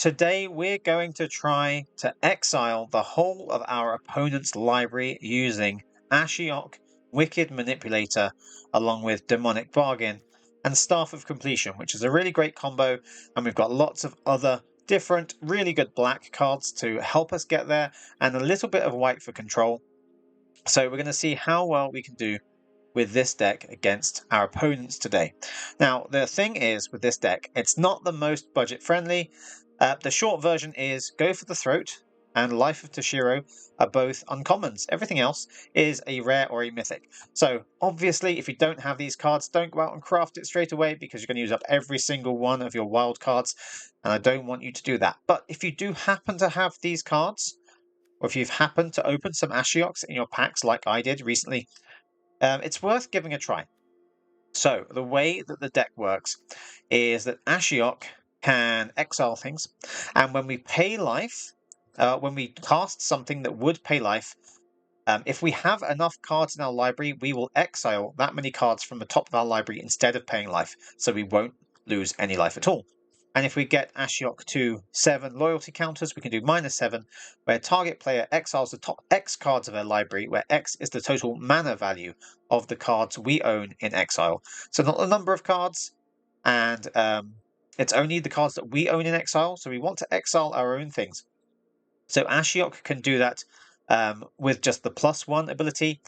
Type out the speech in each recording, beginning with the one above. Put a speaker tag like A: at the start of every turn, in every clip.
A: Today we're going to try to exile the whole of our opponent's library using Ashiok, Wicked Manipulator, along with Demonic Bargain, and Staff of Completion, which is a really great combo, and we've got lots of other different really good black cards to help us get there, and a little bit of white for control. So we're going to see how well we can do with this deck against our opponents today. Now, the thing is with this deck, it's not the most budget friendly. The short version is Go for the Throat and Life of Toshiro are both uncommons. Everything else is a rare or a mythic. So obviously, if you don't have these cards, don't go out and craft it straight away because you're going to use up every single one of your wild cards, and I don't want you to do that. But if you do happen to have these cards, or if you've happened to open some Ashioks in your packs like I did recently, it's worth giving a try. So the way that the deck works is that Ashiok can exile things, and when we pay life, when we cast something that would pay life, if we have enough cards in our library, we will exile that many cards from the top of our library instead of paying life, so we won't lose any life at all. And if we get Ashiok to 7 loyalty counters, we can do -7, where target player exiles the top X cards of their library, where X is the total mana value of the cards we own in exile. So not the number of cards, and it's only the cards that we own in exile, so we want to exile our own things. So Ashiok can do that with just the +1 ability.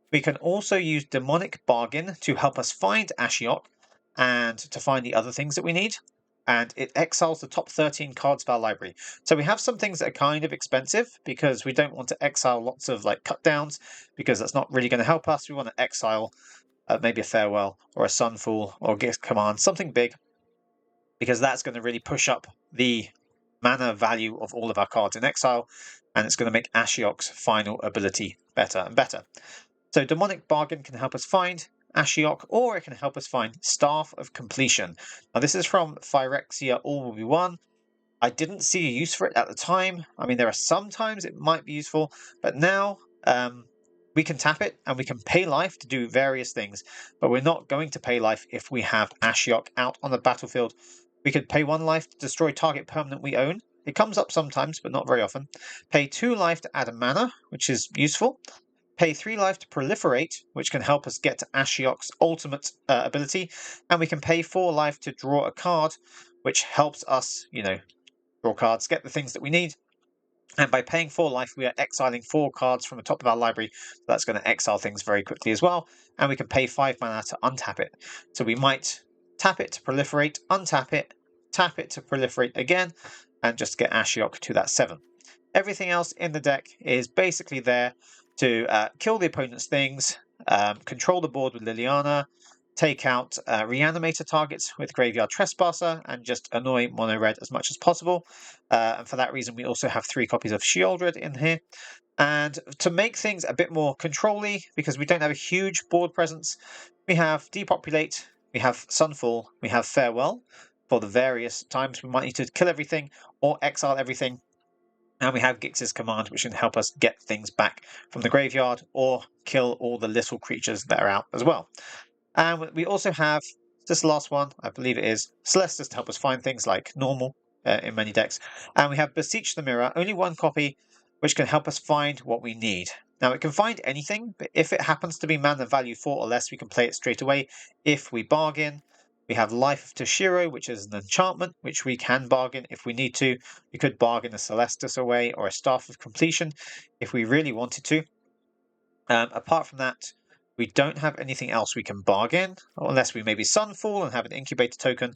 A: We can also use Demonic Bargain to help us find Ashiok and to find the other things that we need. And it exiles the top 13 cards of our library. So we have some things that are kind of expensive because we don't want to exile lots of like cut downs because that's not really going to help us. We want to exile maybe a Farewell or a Sunfall or Gift Command, something big, because that's going to really push up the mana value of all of our cards in exile, and it's going to make Ashiok's final ability better and better. So Demonic Bargain can help us find Ashiok, or it can help us find Staff of Completion. Now this is from Phyrexia All Will Be One. I didn't see a use for it at the time. I mean, there are some times it might be useful, but now we can tap it and we can pay life to do various things, but we're not going to pay life if we have Ashiok out on the battlefield. We could pay 1 life to destroy target permanent we own. It comes up sometimes, but not very often. Pay 2 life to add a mana, which is useful. Pay 3 life to proliferate, which can help us get to Ashiok's ultimate ability. And we can pay 4 life to draw a card, which helps us, draw cards, get the things that we need. And by paying 4 life, we are exiling 4 cards from the top of our library. So that's going to exile things very quickly as well. And we can pay 5 mana to untap it. So we might tap it to proliferate, untap it, tap it to proliferate again, and just get Ashiok to that 7. Everything else in the deck is basically there to kill the opponent's things, control the board with Liliana, take out Reanimator targets with Graveyard Trespasser, and just annoy mono red as much as possible. And for that reason, we also have 3 copies of Sheoldred in here. And to make things a bit more control-y, because we don't have a huge board presence, we have Depopulate, we have Sunfall, we have Farewell for the various times we might need to kill everything or exile everything. And we have Gix's Command, which can help us get things back from the graveyard or kill all the little creatures that are out as well. And we also have, this last one, I believe it is, Celestus to help us find things like normal in many decks. And we have Beseech the Mirror, only 1 copy, which can help us find what we need. Now, it can find anything, but if it happens to be mana value 4 or less, we can play it straight away if we bargain. We have Life of Toshiro, which is an enchantment, which we can bargain if we need to. We could bargain a Celestus away or a Staff of Completion if we really wanted to. Apart from that, we don't have anything else we can bargain, unless we maybe Sunfall and have an Incubator token.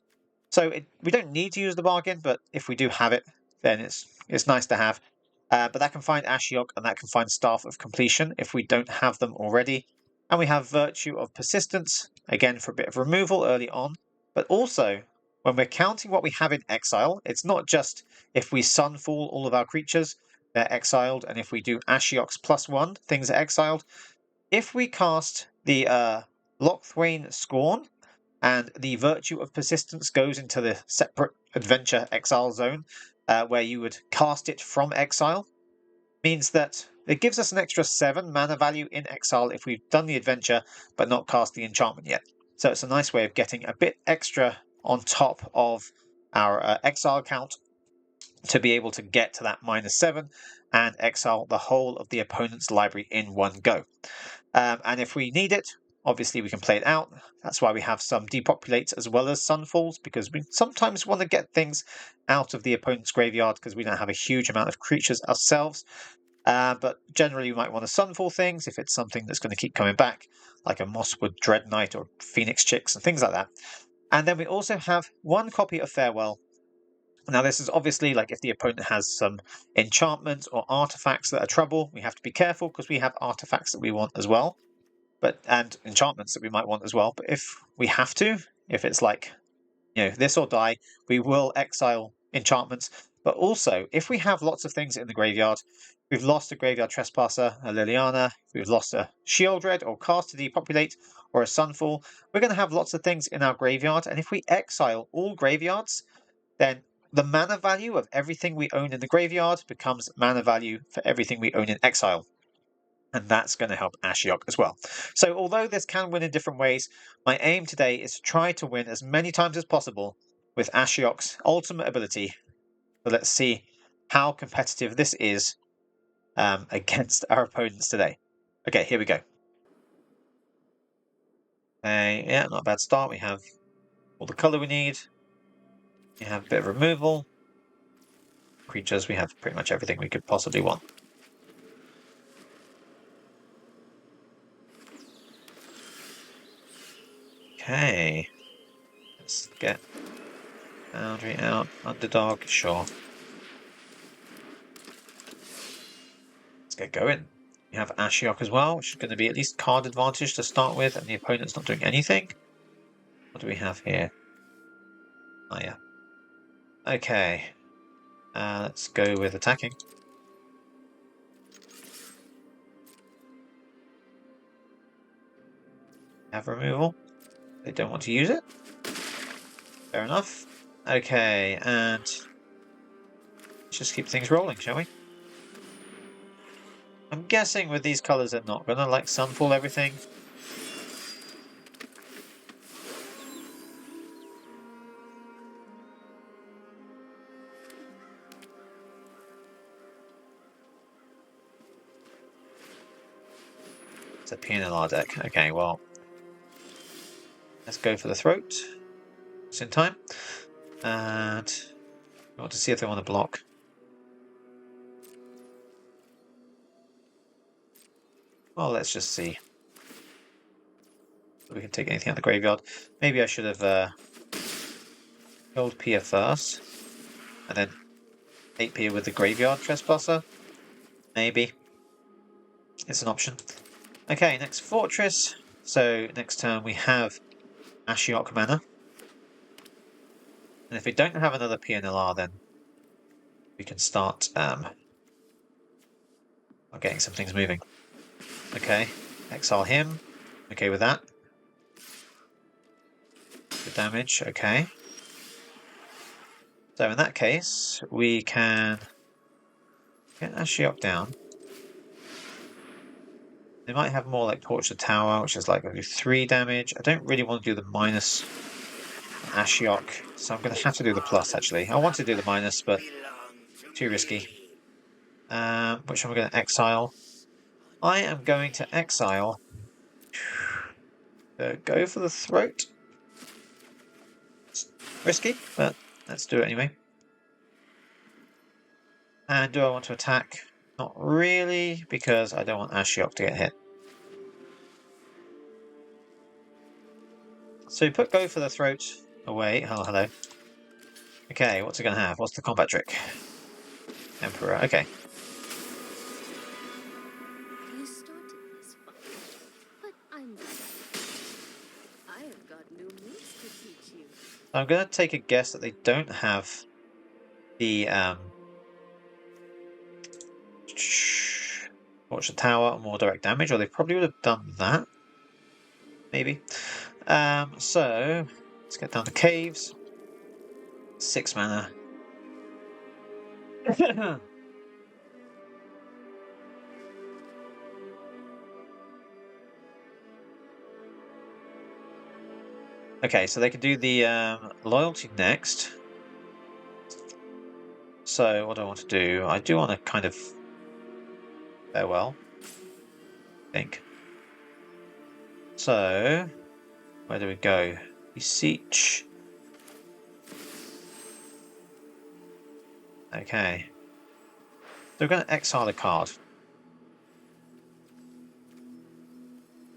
A: So we don't need to use the bargain, but if we do have it, then it's nice to have. But that can find Ashiok and that can find Staff of Completion if we don't have them already. And we have Virtue of Persistence, again for a bit of removal early on. But also, when we're counting what we have in exile, it's not just if we Sunfall all of our creatures, they're exiled, and if we do Ashiok's +1, things are exiled. If we cast the Locthwain Scorn, and the Virtue of Persistence goes into the separate adventure exile zone, where you would cast it from exile, means that it gives us an extra 7 mana value in exile if we've done the adventure but not cast the enchantment yet. So it's a nice way of getting a bit extra on top of our exile count. to be able to get to that -7 and exile the whole of the opponent's library in one go. And if we need it, obviously we can play it out. That's why we have some depopulates as well as sunfalls, because we sometimes want to get things out of the opponent's graveyard because we don't have a huge amount of creatures ourselves. But generally we might want to sunfall things if it's something that's going to keep coming back, like a Mosswood Dread Knight or Phoenix Chicks and things like that. And then we also have one copy of Farewell. Now this is obviously like if the opponent has some enchantments or artifacts that are trouble, we have to be careful because we have artifacts that we want as well, and enchantments that we might want as well. But if we have to, if it's like, this or die, we will exile enchantments. But also, if we have lots of things in the graveyard, we've lost a Graveyard Trespasser, a Liliana, we've lost a Shieldred or Cast to Depopulate, or a Sunfall, we're going to have lots of things in our graveyard. And if we exile all graveyards, then the mana value of everything we own in the graveyard becomes mana value for everything we own in exile. And that's going to help Ashiok as well. So although this can win in different ways, my aim today is to try to win as many times as possible with Ashiok's ultimate ability. So let's see how competitive this is against our opponents today. Okay, here we go. Yeah, not a bad start. We have all the colour we need. We have a bit of removal. Creatures, we have pretty much everything we could possibly want. Okay, let's get Boundary out, Underdog, sure. Let's get going. We have Ashiok as well, which is going to be at least card advantage to start with, and the opponent's not doing anything. What do we have here? Oh yeah. Okay, let's go with attacking. Have removal. They don't want to use it. Fair enough. Okay, and let's just keep things rolling, shall we? I'm guessing with these colours they're not going to like sunfall everything. It's a PNLR deck. Okay, well, let's go for the throat. It's in time. And we want to see if they want to block. Well, let's just see. We can take anything out of the graveyard. Maybe I should have killed Pia first, and then 8 Pia with the Graveyard Trespasser. Maybe. It's an option. Okay, next Fortress. So next turn we have Ashiok mana. And if we don't have another PNLR, then we can start getting some things moving. Okay, exile him. Okay with that. Good damage, okay. So in that case, we can get Ashiok down. They might have more like Torch the Tower, which is like going to do 3 damage. I don't really want to do the minus Ashiok, so I'm going to have to do the plus actually. I want to do the minus, but too risky. Which one we're going to exile? I am going to exile. Go for the throat. It's risky, but let's do it anyway. And do I want to attack? Not really, because I don't want Ashiok to get hit. So put go for the throat away. Oh, hello. Okay, what's it going to have? What's the combat trick? Emperor, okay.
B: You started this fight, but I have got new moves to teach you.
A: I'm going to take a guess that they don't have the Watch the Tower and more direct damage, or they probably would have done that. Maybe. So let's get down to caves. 6 mana. Okay, so they can do the loyalty next. So what do I want to do? I do want to kind of farewell, I think. So where do we go? Beseech. Okay. So we're going to exile a card.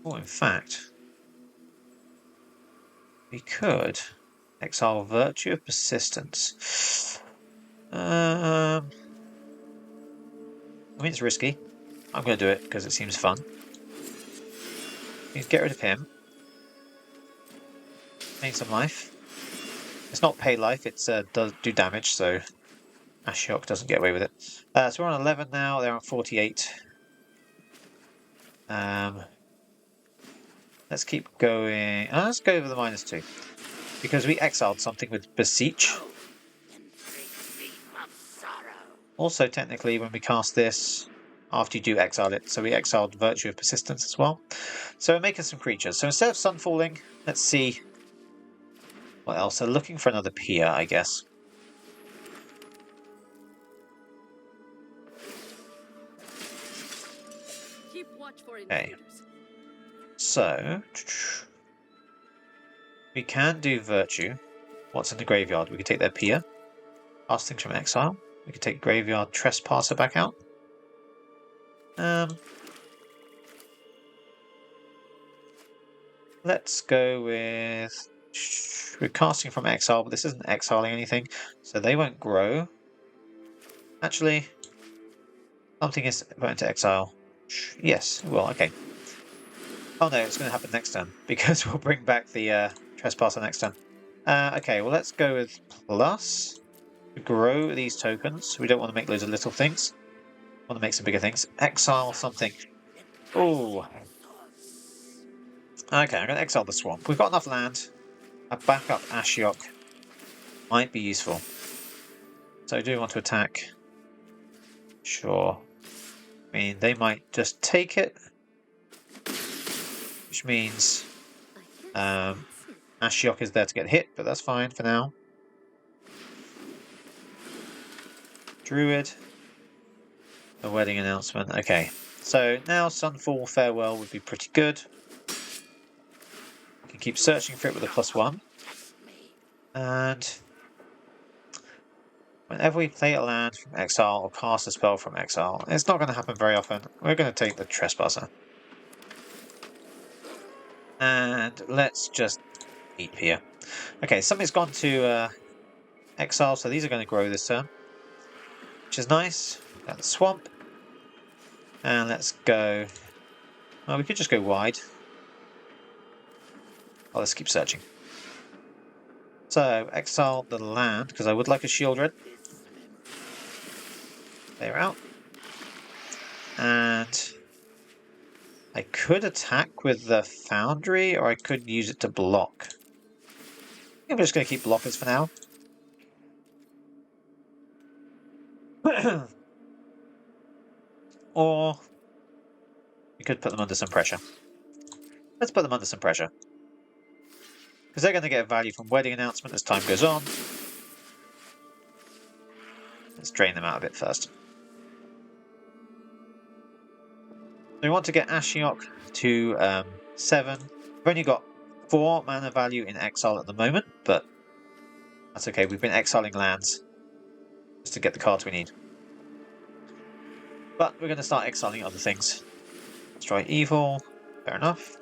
A: Oh, in fact, we could exile Virtue of Persistence. I mean, it's risky. I'm going to do it because it seems fun. We can get rid of him. Gain some life. It's not pay life, it's does do damage, so Ashiok doesn't get away with it. So we're on 11 now, they're on 48. Let's keep going. Let's go over the -2. Because we exiled something with Beseech. Also, technically, when we cast this, after you do exile it, so we exiled Virtue of Persistence as well. So we're making some creatures. So instead of Sunfalling, let's see what else. So looking for another Pia, I guess.
B: Keep watch for
A: Okay.
B: intruders.
A: So we can do Virtue. What's in the graveyard? We can take their Pia. Cast things from exile. We can take Graveyard Trespasser back out. Let's go with... We're casting from exile, but this isn't exiling anything, so they won't grow. Actually, something is going to exile. Yes, well, okay. Oh no, it's going to happen next turn, because we'll bring back the Trespasser next turn. Okay, well let's go with plus. To grow these tokens. We don't want to make loads of little things. We want to make some bigger things. Exile something. Oh. Okay, I'm going to exile the swamp. We've got enough land. A backup Ashiok might be useful. So do we want to attack? Sure. I mean, they might just take it. Which means Ashiok is there to get hit, but that's fine for now. Druid. A wedding announcement. Okay. So now Sunfall Farewell would be pretty good. We can keep searching for it with a +1. And whenever we play a land from exile or cast a spell from exile, it's not going to happen very often. We're going to take the Trespasser. And let's just eat here. Okay, something's gone to exile, so these are going to grow this turn, which is nice. Got the swamp. And let's go... Well, we could just go wide. Oh, let's keep searching. So, exile the land, because I would like a Shieldred. They're out. And I could attack with the Foundry, or I could use it to block. I think I'm just going to keep blockers for now. Or we could put them under some pressure. Let's put them under some pressure. Because they're going to get value from Wedding Announcement as time goes on. Let's drain them out a bit first. We want to get Ashiok to 7. We've only got 4 mana value in exile at the moment, but that's okay. We've been exiling lands just to get the cards we need. But we're going to start exiling other things. Destroy Evil. Fair enough.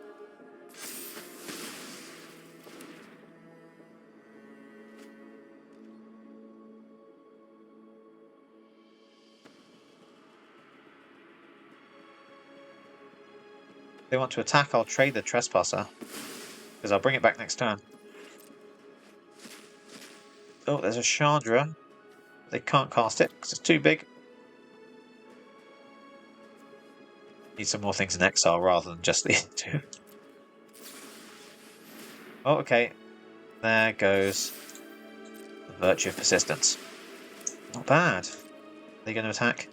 A: If they want to attack, I'll trade the Trespasser, because I'll bring it back next turn. Oh, there's a Chandra. They can't cast it because it's too big. Need some more things in exile rather than just these two. Oh, okay. There goes the Virtue of Persistence. Not bad. Are they going to attack?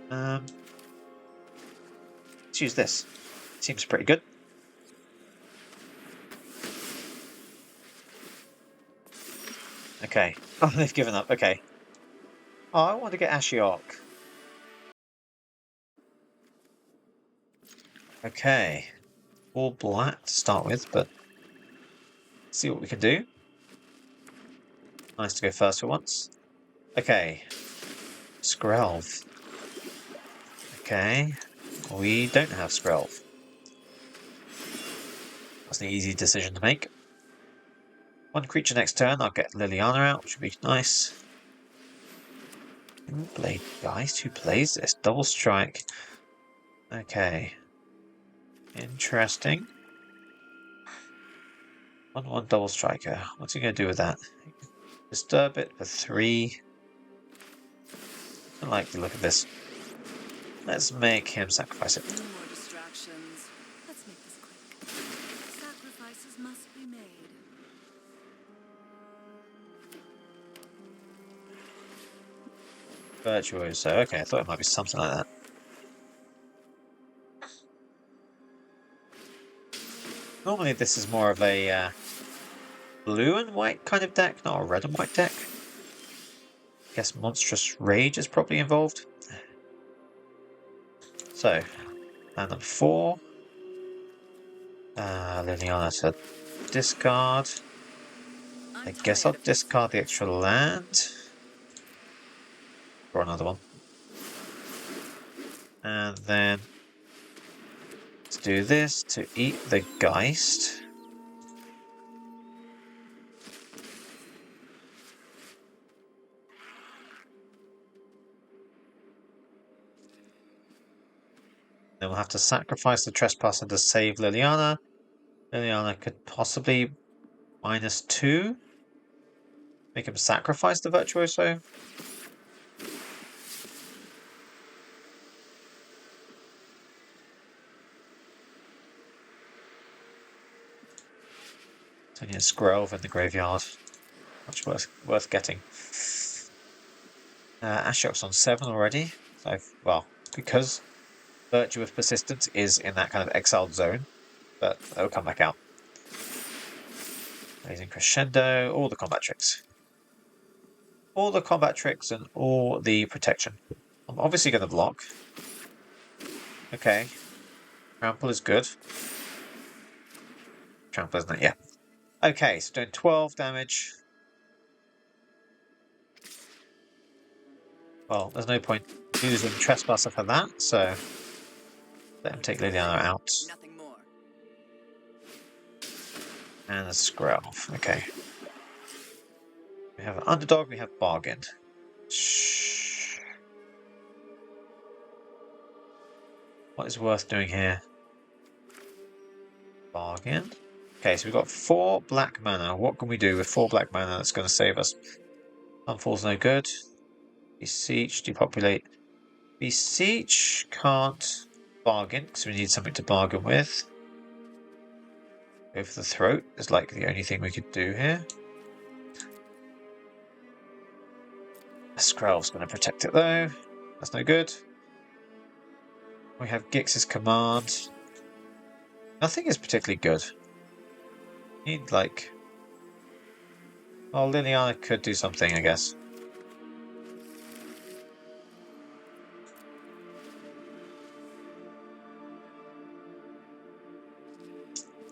A: Let's use this. Seems pretty good. Okay. Oh, they've given up. Okay. Oh, I want to get Ashiok. Okay. All black to start with, but see what we can do. Nice to go first for once. Okay. Skrelv. Okay. We don't have Skrelv. That's an easy decision to make. One creature next turn, I'll get Liliana out, which would be nice. Blade Geist, who plays this? Double strike. Okay. Interesting. 1/1 double striker. What's he going to do with that? Disturb it for 3. I like the look of this. Let's make him sacrifice it.
B: No more distractions. Let's make this quick. Sacrifices must be made.
A: Virtuoso. Okay, I thought it might be something like that. Normally this is more of a blue and white kind of deck, not a red and white deck. I guess Monstrous Rage is probably involved. So, land number 4. Liliana to discard. I guess I'll discard the extra land. Or another one. And then let's do this to eat the Geist. Then we'll have to sacrifice the Trespasser to save Liliana. Liliana could possibly -2. Make him sacrifice the Virtuoso. It's only a Skrelv in the graveyard. Much worth getting. Ashiok's on 7 already. So, well, because Virtuous Persistence is in that kind of exiled zone, but it'll come back out. Raising Crescendo, all the combat tricks. All the combat tricks and all the protection. I'm obviously going to block. Okay. Trample is good. Trample, isn't it? Yeah. Okay, so doing 12 damage. Well, there's no point using Trespasser for that, so let him take Liliana out.
B: Nothing more.
A: And a Skrelv. Okay. We have an Underdog, we have Bargain. Shh. What is worth doing here? Bargain. Okay, so we've got 4 black mana. What can we do with 4 black mana that's going to save us? Sunfall's no good. Beseech, depopulate. Beseech can't bargain, because we need something to bargain with. Go for the throat is like the only thing we could do here. Skrelv's going to protect it though. That's no good. We have Gix's command. Nothing is particularly good. Need like... Well, Liliana could do something, I guess.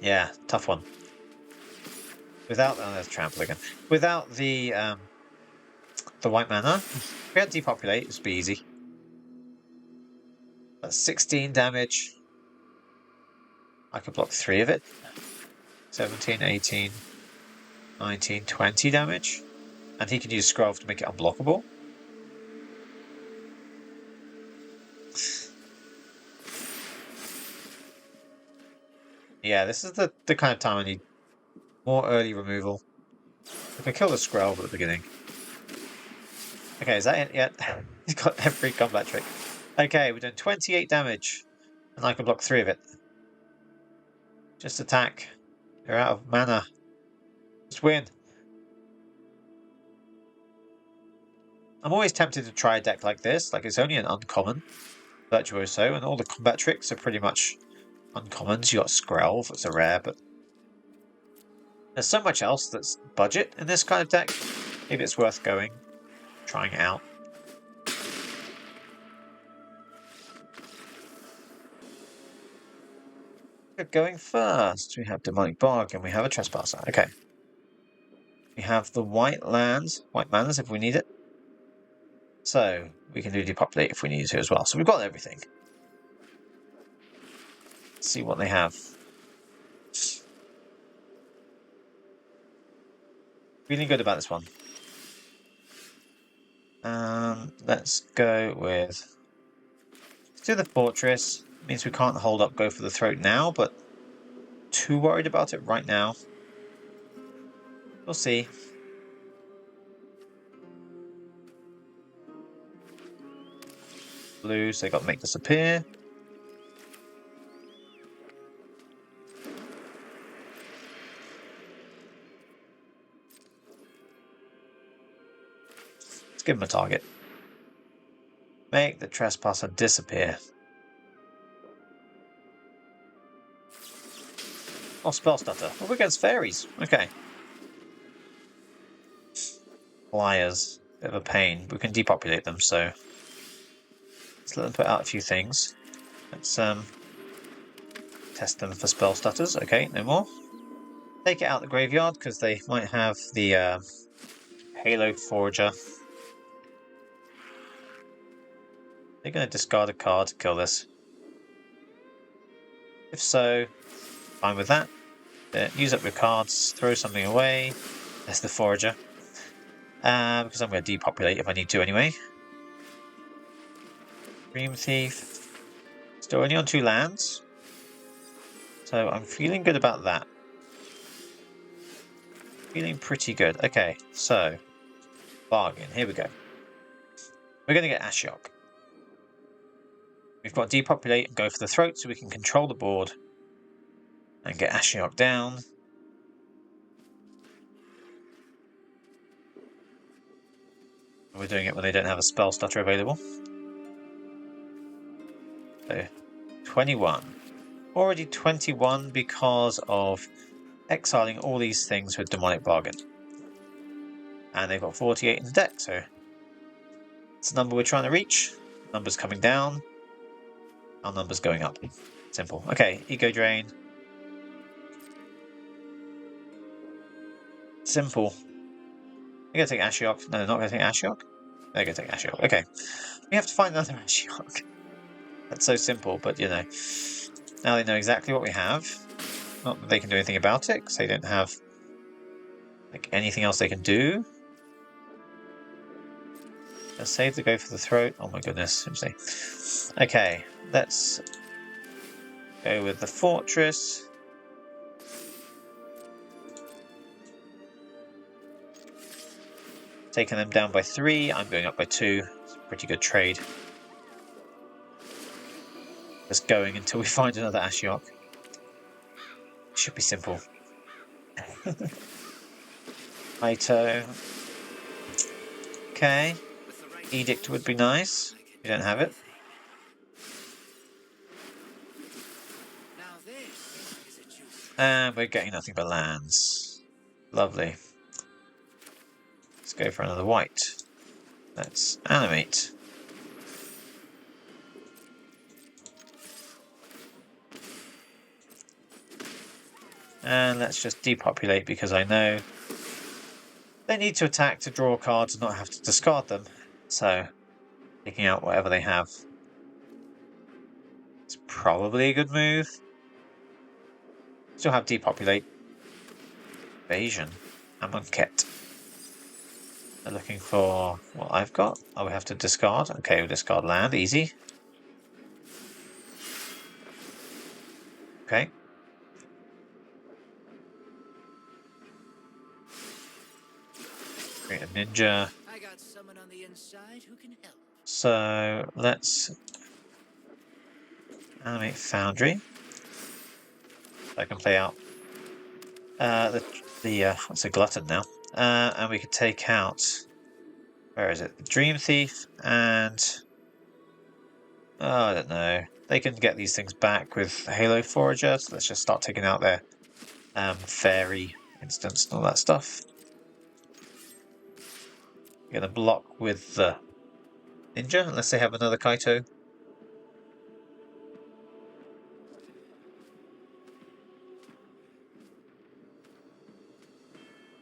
A: Yeah, tough one. Without... Oh, there's Trample again. Without the white mana, if we had Depopulate, it'd be easy. That's 16 damage. I could block 3 of it. 17, 18, 19, 20 damage. And he can use Skrelv to make it unblockable. Yeah, this is the kind of time I need more early removal. I can kill the Skrelv at the beginning. Okay, is that it yet? He's got every combat trick. Okay, we're doing 28 damage. And I can block 3 of it. Just attack. You're out of mana. Just win. I'm always tempted to try a deck like this. Like, it's only an uncommon Virtuoso, and all the combat tricks are pretty much uncommons. You got Skrelv, it's a rare, but there's so much else that's budget in this kind of deck. Maybe it's worth going, trying it out. Going first, we have Demonic Bargain, we have a Trespasser. Okay. We have the white lands, white manors if we need it. So we can do Depopulate if we need to as well. So we've got everything. Let's see what they have. Feeling good about this one. Let's go with... Let's do the Fortress. Means we can't hold up, go for the throat now, but too worried about it right now. We'll see. Blue, so they got to make this appear. Let's give him a target. Make the Trespasser disappear. Oh, Spell Stutter. Oh, we're against Faeries. Okay. Flyers. Bit of a pain. We can depopulate them, so... Let's let them put out a few things. Let's test them for Spell Stutters. Okay, no more. Take it out the graveyard, because they might have the Halo Forager. They're going to discard a card to kill this. If so, fine with that. Use up your cards, throw something away. There's the Forager. Because I'm going to depopulate if I need to anyway. Dream Thief. Still only on 2 lands. So I'm feeling good about that. Feeling pretty good. Okay, so... Bargain. Here we go. We're going to get Ashiok. We've got Depopulate and go for the throat so we can control the board. And get Ashiok down. We're doing it when they don't have a Spell Stutter available. So, 21. Already 21 because of exiling all these things with Demonic Bargain. And they've got 48 in the deck, so it's a number we're trying to reach. Numbers coming down. Our number's going up. Simple. Okay, Ego Drain. Simple. They're going to take Ashiok. No, they're not going to take Ashiok. They're going to take Ashiok. Okay. We have to find another Ashiok. That's so simple, but you know. Now they know exactly what we have. Not that they can do anything about it, because they don't have like anything else they can do. Let's save the go for the throat. Oh my goodness. Seriously. Okay, let's go with the Fortress. Taking them down by 3. I'm going up by 2. It's a pretty good trade. Just going until we find another Ashiok. Should be simple. Ito. Okay. Edict would be nice. We don't have it. And we're getting nothing but lands. Lovely. Let's go for another white. Let's animate. And let's just depopulate because I know they need to attack to draw cards and not have to discard them. So, taking out whatever they have. It's probably a good move. Still have depopulate. Invasion. Amonkhet. They're looking for what I've got. Oh, we have to discard. Okay, we'll discard land. Easy. Okay. Create a ninja.
B: I got someone on the inside who can help.
A: So let's animate Foundry. I can play out what's a glutton now, and we could take out, where is it? The Dream Thief and I don't know. They can get these things back with Halo Forager. So let's just start taking out their Fairy instance and all that stuff. You're going to block with the Ninja, unless they have another Kaito.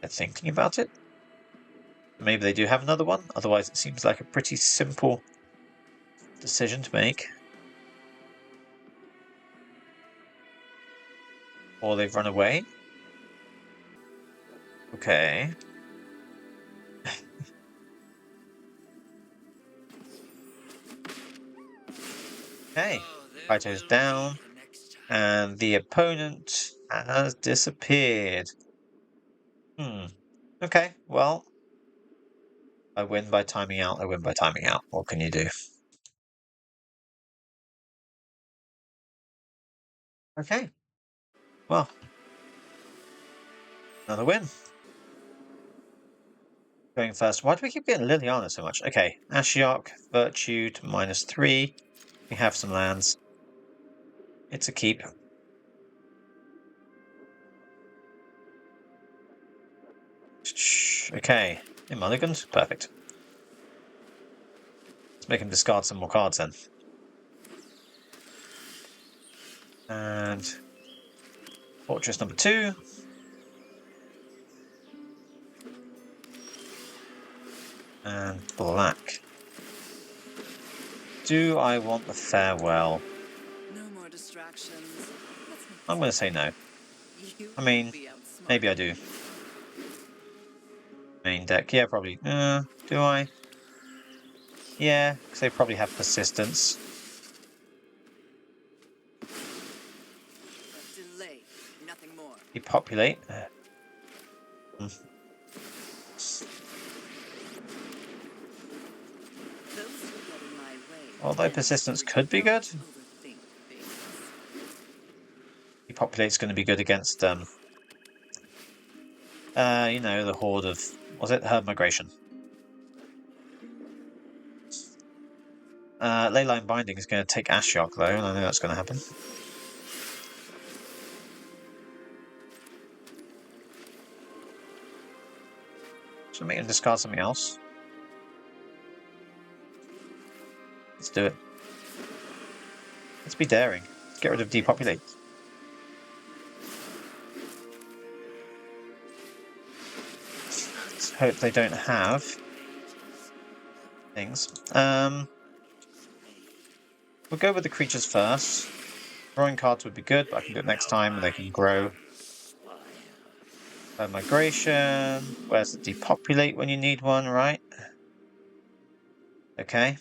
A: They're thinking about it. Maybe they do have another one, otherwise it seems like a pretty simple decision to make. Or they've run away. Okay. Okay. Kaito's down. And the opponent has disappeared. Okay, well. I win by timing out, I win by timing out. What can you do? Okay. Well. Another win. Going first. Why do we keep getting Liliana so much? Okay. Ashiok, Virtue to -3. We have some lands. It's a keep. Okay. In mulligans? Perfect. Let's make him discard some more cards then. And Fortress number 2. And black. Do I want the farewell?
B: No more distractions.
A: I'm going to say no. I mean, maybe I do. Main deck. Yeah, probably. Do I? Yeah, because they probably have persistence.
B: Delay, nothing more.
A: Depopulate. Although persistence could be good. Depopulate's going to be good against you know, the horde of, was it herd migration? Leyline Binding is going to take Ashiok though, and I know that's going to happen. Should I make him discard something else? Let's do it. Let's be daring. Let's get rid of Depopulate. Let's hope they don't have things. We'll go with the creatures first. Drawing cards would be good, but I can do it next time and they can grow. Migration. Where's the Depopulate when you need one, right? Okay.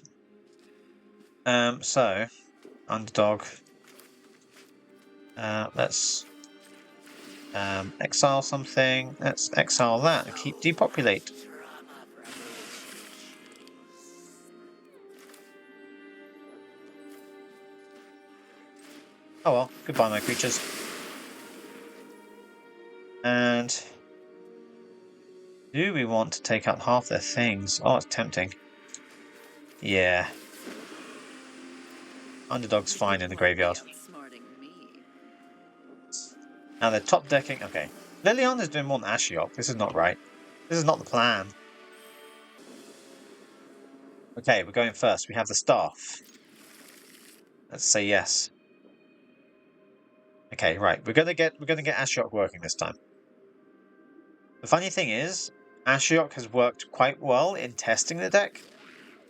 A: So, underdog. Let's exile something. Let's exile that and keep Depopulate. Oh well, goodbye my creatures. And do we want to take out half their things? Oh, it's tempting. Yeah. Underdog's fine in the graveyard. Now they're top decking. Okay. Liliana's doing more than Ashiok. This is not right. This is not the plan. Okay, we're going first. We have the staff. Let's say yes. Okay, right. We're gonna get Ashiok working this time. The funny thing is, Ashiok has worked quite well in testing the deck.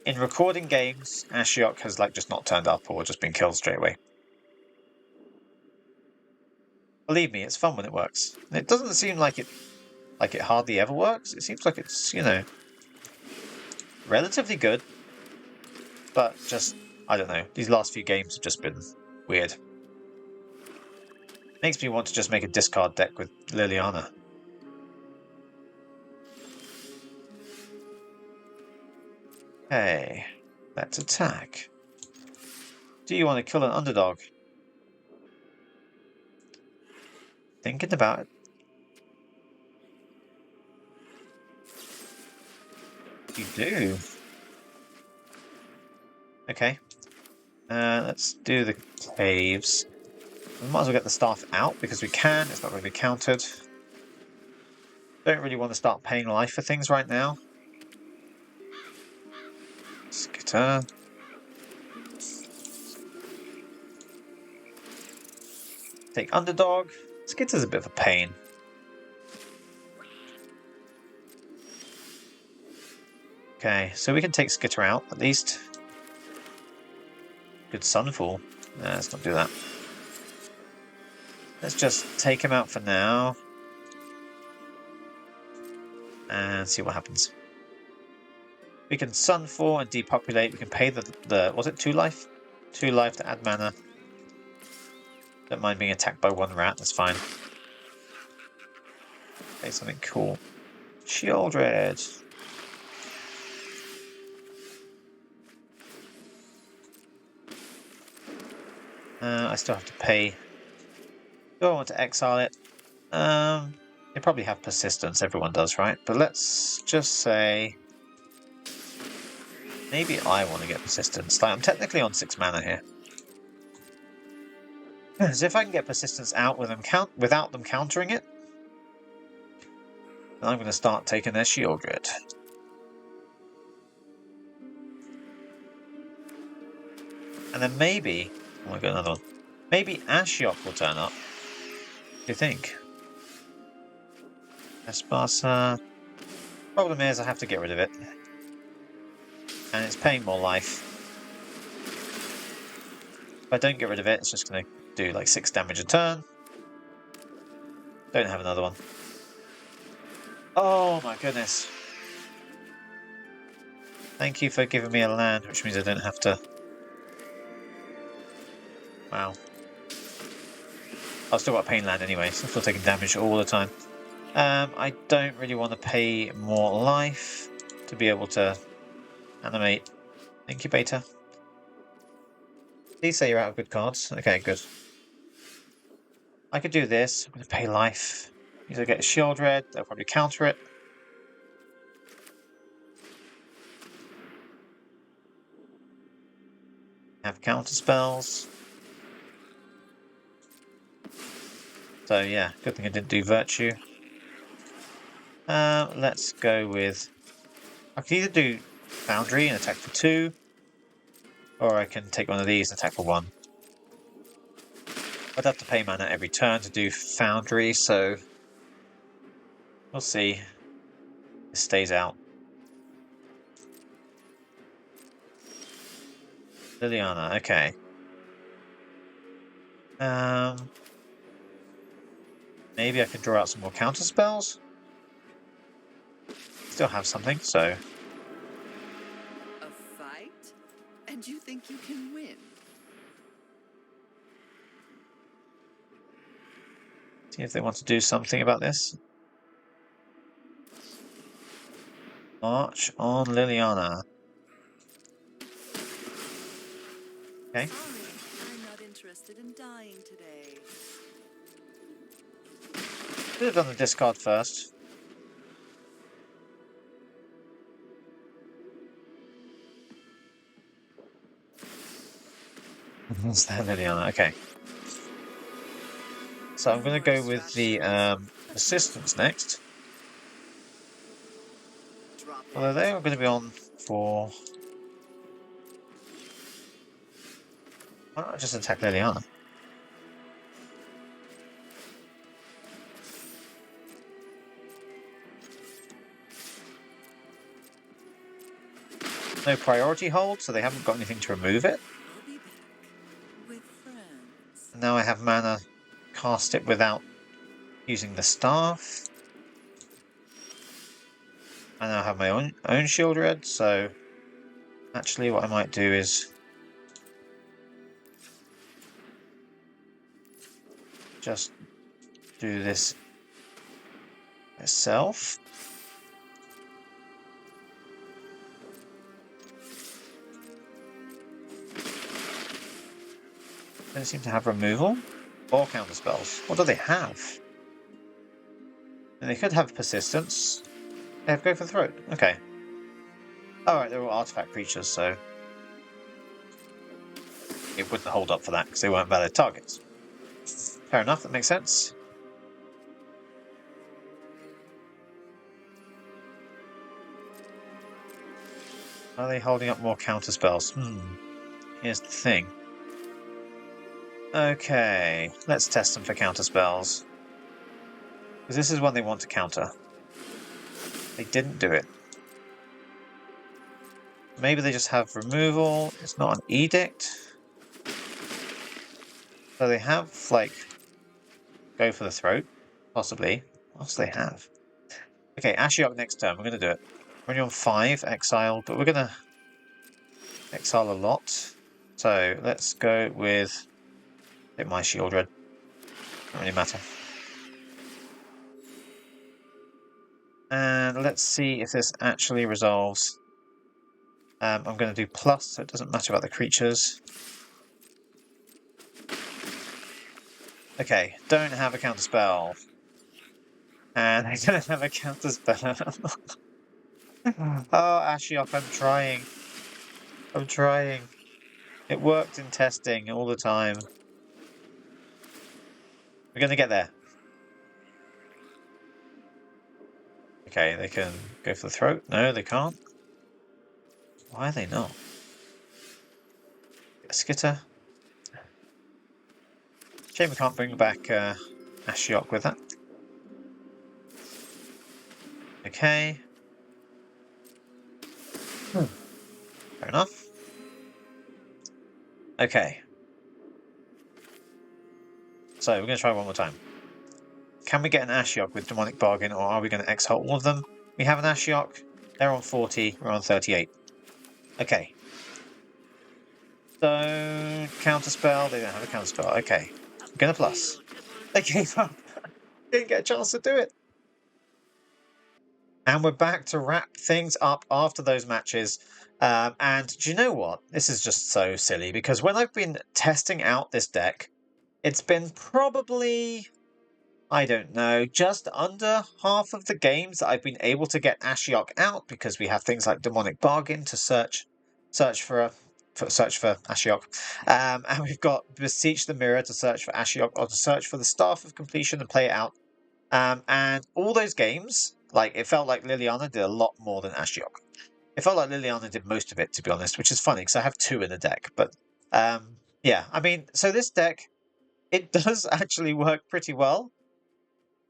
A: In recording games, Ashiok has just not turned up or just been killed straight away. Believe me, it's fun when it works. And it doesn't seem like it hardly ever works. It seems like it's, you know, relatively good. But just, I don't know, these last few games have just been weird. Makes me want to just make a discard deck with Liliana. Okay, let's attack. Do you want to kill an underdog? Thinking about it. You do. Okay. Let's do the caves. We might as well get the staff out because we can. It's not going to be countered. Don't really want to start paying life for things right now. Skitter. Take underdog. Skitter's a bit of a pain. Okay, so we can take Skitter out at least. Good Sunfall. Nah, let's not do that. Let's just take him out for now. And see what happens. We can Sunfall and depopulate. We can pay the was it 2 life? 2 life to add mana. Don't mind being attacked by 1 rat, that's fine. Okay, something cool. Shieldred. I still have to pay. Do I want to exile it? They probably have persistence, everyone does, right? But let's just say maybe I want to get persistence. Like, I'm technically on 6 mana here. So if I can get persistence out with them without them countering it, then I'm going to start taking their Shieldred. And then maybe, oh, I got another one. Maybe Ashiok will turn up. What do you think? Espasa. Problem is I have to get rid of it. And it's paying more life. If I don't get rid of it, it's just going to do like 6 damage a turn. Don't have another one. Oh my goodness. Thank you for giving me a land, which means I don't have to... Wow. I've still got a pain land anyway, so I'm still taking damage all the time. I don't really want to pay more life to be able to animate Incubator. Please say you're out of good cards. Okay, good. I could do this. I'm going to pay life. Either get a Shieldred, they'll probably counter it. Have counter spells. So yeah, good thing I didn't do Virtue. Let's go with... I can either do Foundry and attack for 2, or I can take one of these and attack for 1. I'd have to pay mana every turn to do Foundry, so we'll see. It stays out. Liliana, okay. Maybe I can draw out some more counter spells. Still have something, so.
B: A fight? And you think you can win?
A: See if they want to do something about this. March on Liliana. Okay.
B: Sorry, I'm not interested in dying today.
A: Could have done the discard first. What's that, Liliana? Okay. So I'm going to go with the Assistants next. Although they are going to be on for... Why not just attack Liliana? No priority hold, so they haven't got anything to remove it.
B: I'll be back with friends.
A: And now I have mana, cast it without using the staff. I now have my own Shieldred, so actually what I might do is just do this myself. Don't seem to have removal or counter spells. What do they have? And they could have persistence. They have go for throat. Okay. Alright, they're all artifact creatures, so it wouldn't hold up for that because they weren't valid targets. Fair enough, that makes sense. Are they holding up more counter spells? Here's the thing. Okay, let's test them for counter spells. Because this is one they want to counter. They didn't do it. Maybe they just have removal. It's not an edict. So they have, like, go for the throat. Possibly. What else do they have? Okay, Ashiok next turn. We're going to do it. We're only on 5 exile, but we're going to exile a lot. So let's go with my shield red. Doesn't really matter. And let's see if this actually resolves. I'm going to do plus, so it doesn't matter about the creatures. Okay, don't have a counter spell. And I don't have a counter spell. Oh, Ashiok, I'm trying. I'm trying. It worked in testing all the time. We're going to get there. Okay, they can go for the throat. No, they can't. Why are they not? Skitter. Shame we can't bring back Ashiok with that. Okay. Fair enough. Okay. So we're going to try one more time. Can we get an Ashiok with Demonic Bargain, or are we going to exile all of them? We have an Ashiok. They're on 40. We're on 38. Okay. Don't counterspell. They don't have a counterspell. Okay. I'm going to plus. They gave up. Didn't get a chance to do it. And we're back to wrap things up after those matches. And do you know what? This is just so silly, because when I've been testing out this deck, it's been probably, I don't know, just under half of the games that I've been able to get Ashiok out, because we have things like Demonic Bargain to search for Ashiok, and we've got Beseech the Mirror to search for Ashiok, or to search for the Staff of Completion and play it out. And all those games, like, it felt like Liliana did a lot more than Ashiok. It felt like Liliana did most of it, to be honest, which is funny because I have 2 in the deck. But yeah, I mean, so this deck, it does actually work pretty well.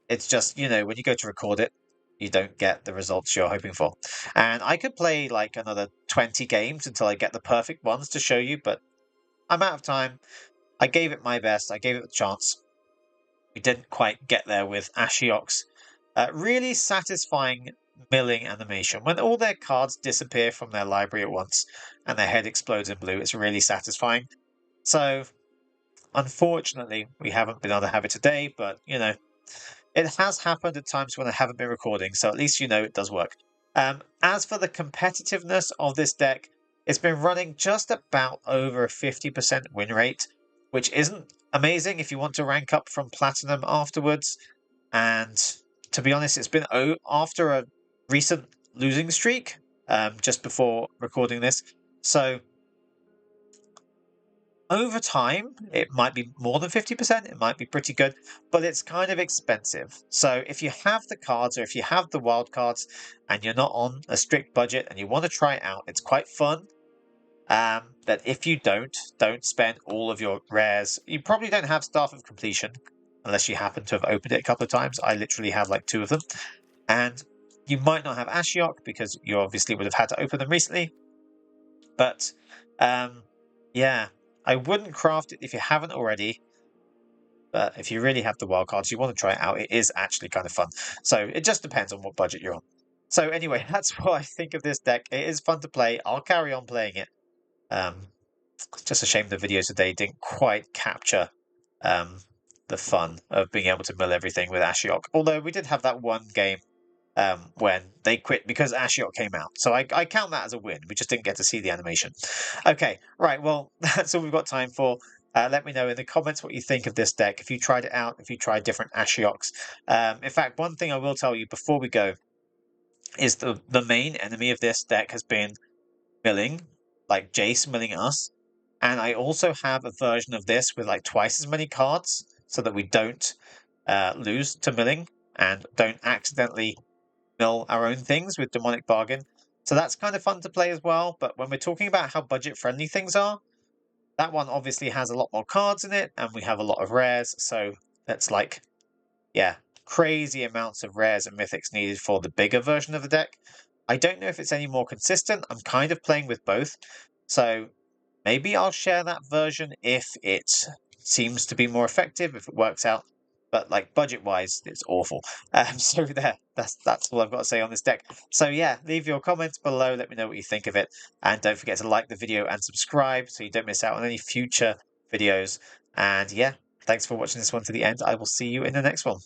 A: It's just, you know, when you go to record it, you don't get the results you're hoping for. And I could play like another 20 games until I get the perfect ones to show you, but I'm out of time. I gave it my best. I gave it a chance. We didn't quite get there with Ashiok's really satisfying milling animation. When all their cards disappear from their library at once and their head explodes in blue, it's really satisfying. So, unfortunately, we haven't been able to have it today, but, you know, it has happened at times when I haven't been recording, so at least you know it does work. As for the competitiveness of this deck, it's been running just about over a 50% win rate, which isn't amazing if you want to rank up from Platinum afterwards. And to be honest, it's been after a recent losing streak just before recording this. So over time, it might be more than 50%. It might be pretty good, but it's kind of expensive. So if you have the cards, or if you have the wild cards and you're not on a strict budget and you want to try it out, it's quite fun. That if you don't spend all of your rares. You probably don't have Staff of Completion unless you happen to have opened it a couple of times. I literally have like 2 of them. And you might not have Ashiok because you obviously would have had to open them recently. But yeah, I wouldn't craft it if you haven't already. But if you really have the wildcards, you want to try it out, it is actually kind of fun. So it just depends on what budget you're on. So anyway, that's what I think of this deck. It is fun to play. I'll carry on playing it. It's just a shame the video today didn't quite capture the fun of being able to mill everything with Ashiok. Although we did have that one game when they quit because Ashiok came out. So I count that as a win. We just didn't get to see the animation. Okay, right, well, that's all we've got time for. Let me know in the comments what you think of this deck, if you tried it out, if you tried different Ashioks. In fact, one thing I will tell you before we go is the main enemy of this deck has been milling, like Jace milling us. And I also have a version of this with like twice as many cards so that we don't lose to milling and don't accidentally mill our own things with Demonic Bargain. So that's kind of fun to play as well. But when we're talking about how budget friendly things are, that one obviously has a lot more cards in it, and we have a lot of rares. So that's like, yeah, crazy amounts of rares and mythics needed for the bigger version of the deck. I don't know if it's any more consistent. I'm kind of playing with both. So maybe I'll share that version if it seems to be more effective, if it works out. But like budget-wise, it's awful. So that's all I've got to say on this deck. So yeah, leave your comments below. Let me know what you think of it, and don't forget to like the video and subscribe so you don't miss out on any future videos. And yeah, thanks for watching this one to the end. I will see you in the next one.